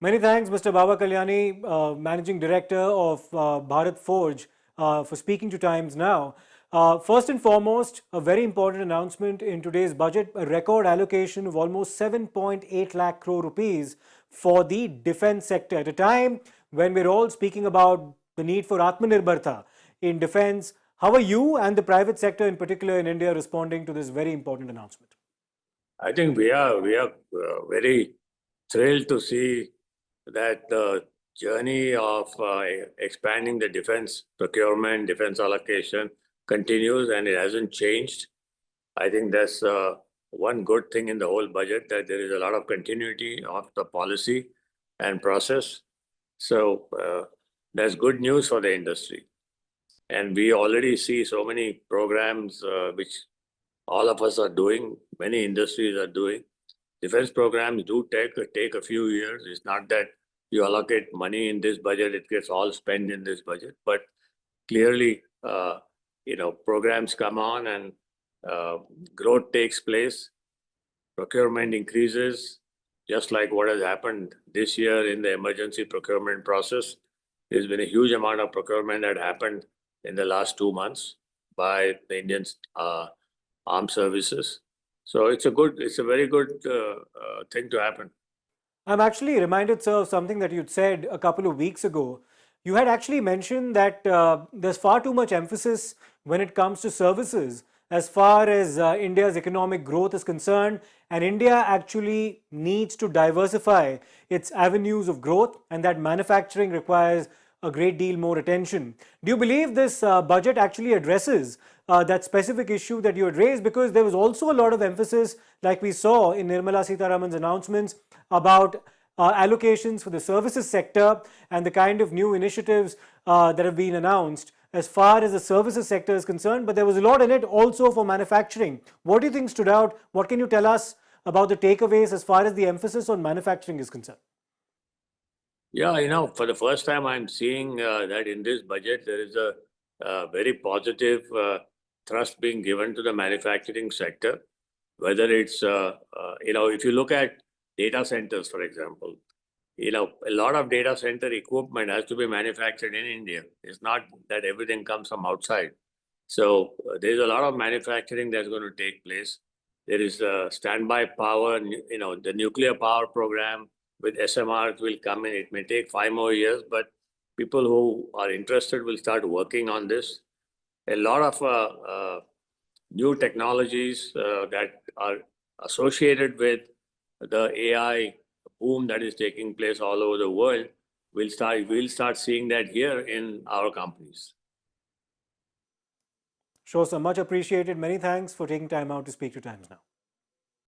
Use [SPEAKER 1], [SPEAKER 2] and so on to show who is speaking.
[SPEAKER 1] Many thanks, Mr. Baba Kalyani, Managing Director of Bharat Forge, for speaking to Times Now. First and foremost, a very important announcement in today's budget, a record allocation of almost 7.8 lakh crore rupees for the defense sector at a time when we're all speaking about the need for Atmanirbharta in defense. How are you and the private sector in particular in India responding to this very important announcement?
[SPEAKER 2] I think we are very thrilled to see that the journey of expanding the defense procurement, defense allocation continues, and it hasn't changed. I think that's one good thing in the whole budget, that there is a lot of continuity of the policy and process. So that's good news for the industry. And we already see so many programs which all of us are doing, many industries are doing. Defense programs do take a few years. It's not that you allocate money in this budget, it gets all spent in this budget. But clearly, programs come on and growth takes place, procurement increases, just like what has happened this year in the emergency procurement process. There's been a huge amount of procurement that happened in the last 2 months by the Indian armed services. So it's a very good thing to happen.
[SPEAKER 1] I'm actually reminded, sir, of something that you'd said a couple of weeks ago. You had actually mentioned that there's far too much emphasis when it comes to services as far as India's economic growth is concerned, and India actually needs to diversify its avenues of growth, and that manufacturing requires a great deal more attention. Do you believe this budget actually addresses that specific issue that you had raised? Because there was also a lot of emphasis, like we saw in Nirmala Sitharaman's announcements, about allocations for the services sector and the kind of new initiatives that have been announced as far as the services sector is concerned. But there was a lot in it also for manufacturing. What do you think stood out? What can you tell us about the takeaways as far as the emphasis on manufacturing is concerned?
[SPEAKER 2] Yeah, for the first time, I'm seeing that in this budget, there is a very positive thrust being given to the manufacturing sector. Whether it's, if you look at data centers, for example, a lot of data center equipment has to be manufactured in India. It's not that everything comes from outside. So there's a lot of manufacturing that's going to take place. There is standby power, the nuclear power program with SMRs will come in. It may take 5 more years, but people who are interested will start working on this. A lot of new technologies that are associated with the AI boom that is taking place all over the world, we'll start seeing that here in our companies.
[SPEAKER 1] Sure, sir. Much appreciated. Many thanks for taking time out to speak to Times Now.